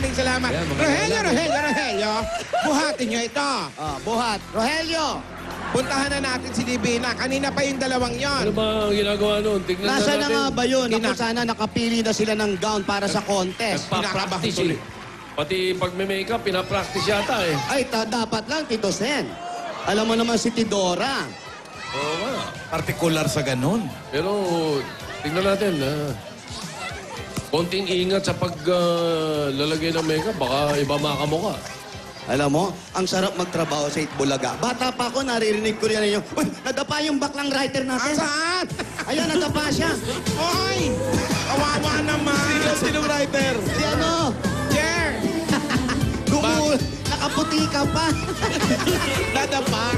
maraming salamat. Ayan, Rogelio, buhatin nyo ito. Buhat. Rogelio, Puntahan na natin si Divina. Kanina pa yung dalawang yon. Ano ba ang ginagawa noon? Tignan nasa na natin. nga ba yun? Ako sana nakapili na sila ng gown para sa contest. Nagpa-practice eh. Pati pag may makeup, pinapractice yata eh. Ay, dapat lang, Tito Sen. Alam mo naman si Tidora. Oo nga. Partikular sa ganun. Pero tignan natin. Konting ingat sa paglalagay ng makeup. Baka iba makamuka. Alam mo, ang sarap magtrabaho sa Itbulaga. Bata pa ako, naririnig ko rin yung, uy, nadapa yung baklang writer natin. Saan? Ayan, nadapa siya. Oy! Kawawa naman. Sinong writer? Si ano? Jer! Nakaputi ka pa. Nadapa.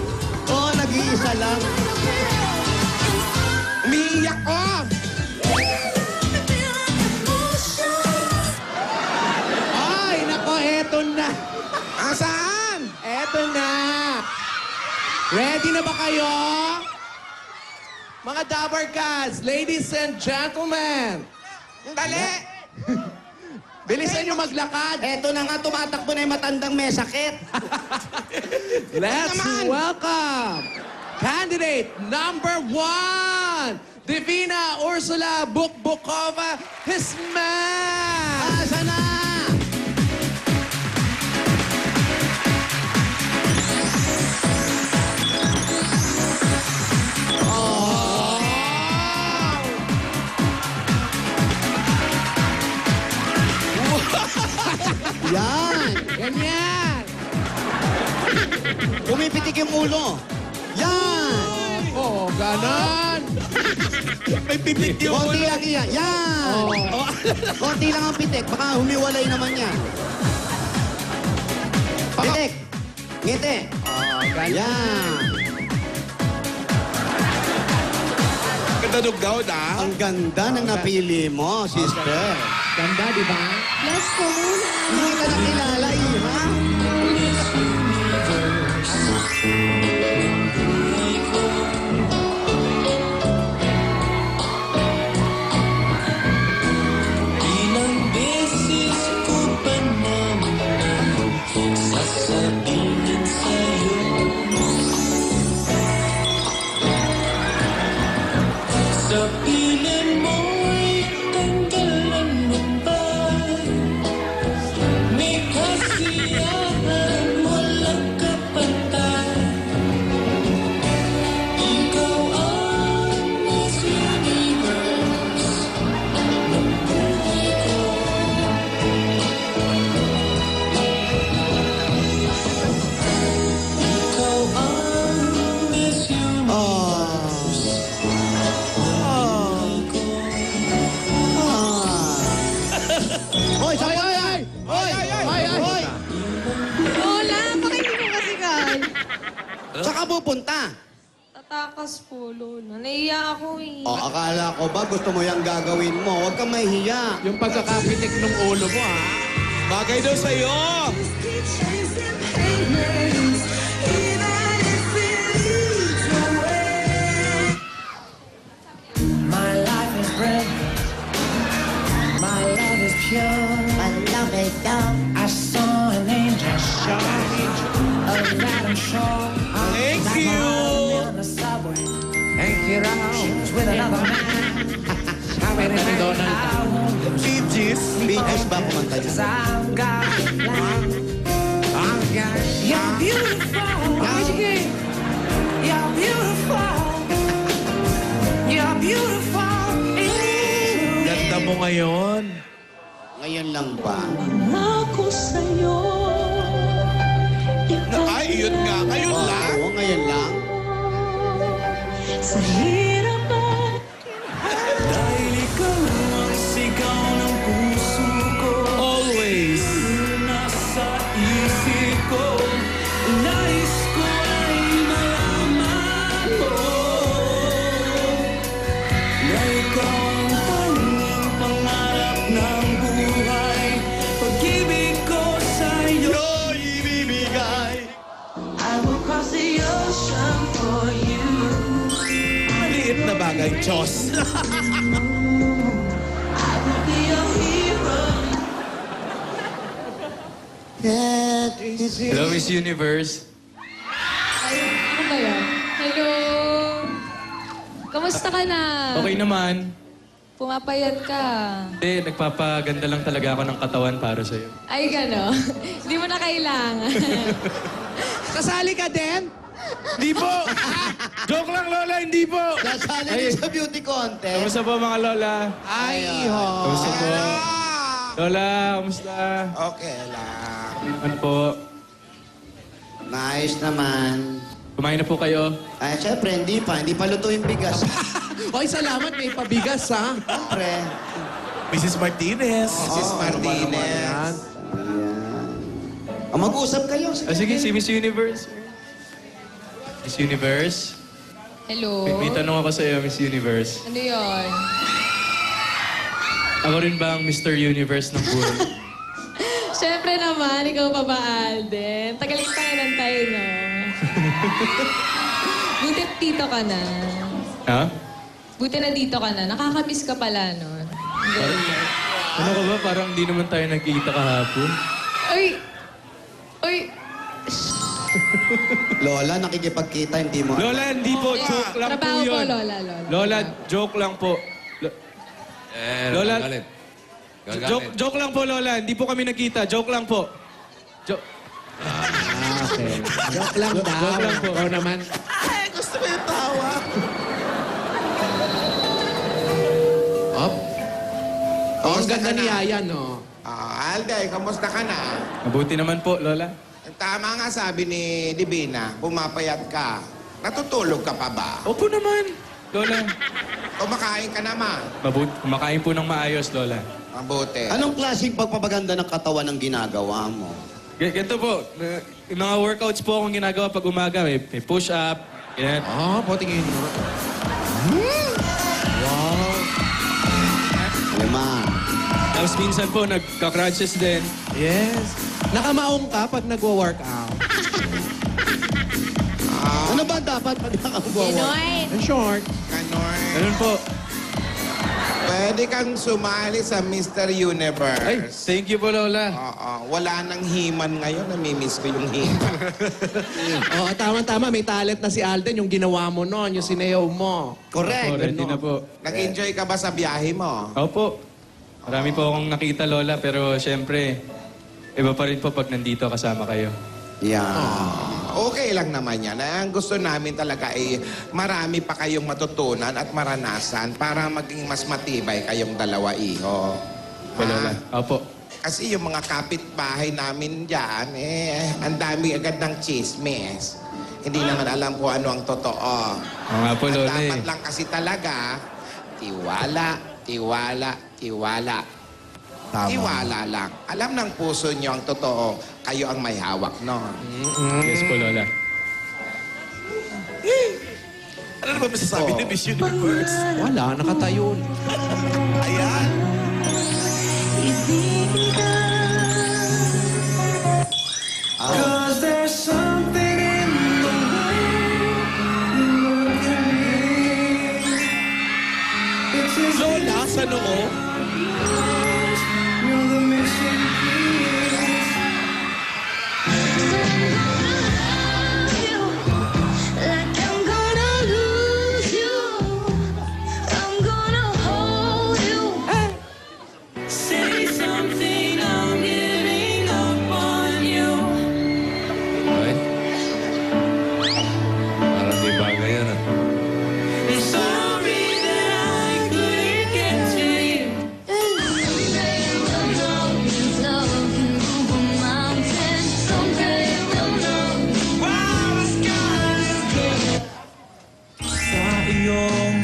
Oo, nag-iisa lang. Umiiyak ko. Ay, nako, eto na. Saan? Eto na. Ready na ba kayo? Mga Dabber Cats, ladies and gentlemen. Dali! Bilisan nyo maglakad. Eto na nga, tumatakbo na yung matandang may sakit. Let's naman. welcome candidate number 1, Divina Ursula Bukbukova Hisman. Asa na? Yan! Ganyan. Pumipitik yung ulo. Yan! Oh, ganon. May pitik yung Konti lang yan. Yan! Konti lang ang pitik. Baka humiwalay naman yan. Pitik! Ngiti! Yan! Kadanog daw na. Ang ganda ng napili mo, sister. Ganda, di ba? Bless ko muna. Hindi ka nakilala, Iha. Ilang beses ko pa naman sasabihin sa'yo sa piling mo'y tanggalan mo ba? May kasiyahan walang kapantay. Ikaw ang Miss Universe ng buhay ko. Ikaw ang Miss Universe ng buhay ko. Hoy, sabay! Hoy! Hoy! Hoy! Lola, pakinig mo kasi, guys. Saka pupunta. Tatakas po, Lola. Naiya ako eh. O, akala ko ba gusto mo yung gagawin mo? Huwag kang mahihiya. Yung pagkakapitik ng ulo mo, ha? Bagay daw sa'yo. My life is red. My love is pure. My love is dumb. I saw an angel shine. Of that I'm sure. Thank you. On the subway. Thank you, She was with another man. Sabi rin ni Donald. I won't lose. Bee Beaches ba kumanta niya? Cause I've got a plan. You're beautiful. You're beautiful. You're beautiful. Ganda mo ngayon. Ngayon lang ba? Ako sa'yo. Ay, yun nga. Ngayon lang. Oo, ngayon lang. Sa hirap at dahil ikaw ang sigaw ng puso ko. Always. Nasa isip ko. Nais ko ay malaman mo na ikaw ang tanging pangarap ng buhay. Pag-ibig ko sa'yo Ibibigay. I will cross the ocean for you. Maliit na bagay, Diyos. I will be your hero. Hello, Miss Universe. Ay, ano ba yan? Hello? Kamusta ka na? Okay naman. Pumapayat ka. Hindi, nagpapaganda lang talaga ako ng katawan para sa'yo. Ay, gano? Hindi mo na kailangan. Kasali ka din? Hindi po. Joke lang, Lola, hindi po. Kasali din sa beauty contest. Kamusta po mga lola? Ay, ho. Kamusta po? Lola, kamusta? Okay lang. Ano po? Maayos naman. Kumain na po kayo? Ay, syempre, hindi pa. Hindi pa luto yung bigas. Hoy, salamat. May pabigas, ha? Syempre. Mrs. Martinez. Mrs. Martinez. Ayan. Mag-usap kayo. Sige, si Miss Universe. Miss Universe? Hello? May tanong ako sa'yo, Miss Universe. Ano yun? Ako rin ba ang Mr. Universe ng buhay? Siyempre naman, ikaw pa ba, Alden? Tagal kita inantay, no? Buti dito ka na. Ha? Buti na dito ka na. Nakakamiss ka pala, no? Ano ka ba? Parang di naman tayo nagkikita kahapon. Uy! Uy! Lola, nakikipagkita, hindi mo. Lola, hindi po. Joke lang po Trabaho po, yun. Lola. Lola, joke lang po. Lola, Gagalit. Gagalit. joke lang po, Lola. Hindi po kami nagkita. Joke lang po. Okay. Joke lang daw. Joke lang po. Ikaw naman. Ay, gusto mo yung tawa. Op. Oh, ang Kamusta ganda ka ni na? Yaya, no? Alday, kamusta ka na? Mabuti naman po, Lola. Tama nga sabi ni Divina, pumapayat ka. Natutulog ka pa ba? Opo naman, Lola. Kumakain ka naman. Kumakain po ng maayos, Lola. Mabuti. Anong klaseng pagpapaganda ng katawan ang ginagawa mo? Ganito po, yung mga workouts po akong ginagawa pag umaga. May push-up, yan. Oh, patingin mo. Lima. Tapos minsan po, nagka-crunches din. Yes. Nakamaong ka pag nagwo-workout. Ano ba dapat pag nakagawa? In short. Ganon. Ganun po. Pwede kang sumali sa Mr. Ay, Universe. thank you po, Lola. Oo, wala nang himan ngayon. Namimiss ko yung himan. Oh, tama-tama. May talent na si Alden. Yung ginawa mo noon, yung sinayaw mo. Opo, Correct. ready na po. Nag-enjoy ka ba sa biyahe mo? Opo. Marami po akong nakita, Lola, pero syempre, iba pa rin po pag nandito kasama kayo. Yeah. Okay lang naman yan. Ang gusto namin talaga ay marami pa kayong matutunan at maranasan para maging mas matibay kayong dalawa, iho. Po, Lola. Opo. Kasi yung mga kapitbahay namin dyan, ang dami agad ng chismis. Hindi naman alam kung ano ang totoo. Oo nga po, At Lola dapat eh. lang kasi talaga, tiwala, tiwala, tiwala. Tiwala lang. Alam ng puso nyo ang totoo, kayo ang may hawak nun. Yes po, Lola. Ano na ba masasabi ni Miss Universe? Wala, nakatayo. Ayan. Cause there's something in the way you look at me. It's as Lola, sa noo. you're the missing piece. Like I'm gonna lose you. I'm gonna hold you. Say something, I'm giving up on you. Ay. Parang di bagay yan, ah. I'm sorry that I couldn't get to you. Sa iyong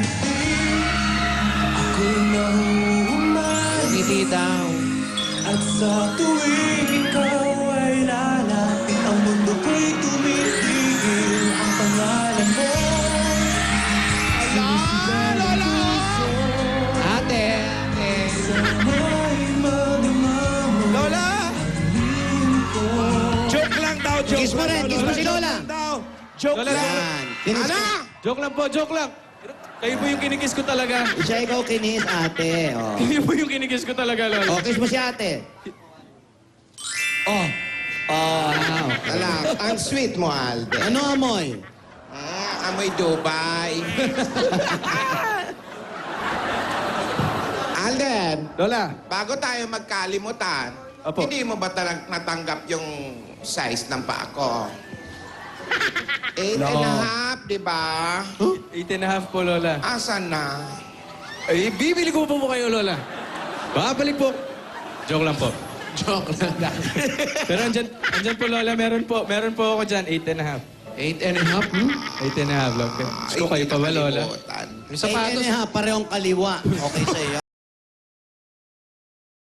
ako'y nahuhumay. Ngiti daw. At sa tuwing ikaw ay lalapit, ang mundo ko'y tumitigil. Ang pangalan mo Ate. sana'y madama mo. Lola! Joke lang daw, joke Kiss mo rin, lang daw, kiss mo si Lola. Joke lang daw. Joke Lola, lang. Yan. Kinis Ano? Joke lang po, joke lang. Kayo po yung kinikiss ko talaga. Siya ikaw kinis, ate. Oh. Kayo po yung kinikiss ko talaga, Lola. Oh, kiss mo si ate. Oh. Alam, ang sweet mo, Alden. Ano amoy? Amoy Dubai. Alden, Lola. bago tayo magkalimutan, Apo. hindi mo ba talagang natanggap yung size ng paa ko? 8 and a half, di ba? 8.5 po, Lola. Asan na? Ay, bibili ko po kayo, Lola. Babalik po. Joke lang po. Joke lang. Pero andyan po, Lola. Meron po ako dyan. 8.5. 8.5? 8.5, Lola. Gusto kayo pa ba, Lola? Nakalimutan. Yung sapatos, Parehong kaliwa. Okay sa'yo.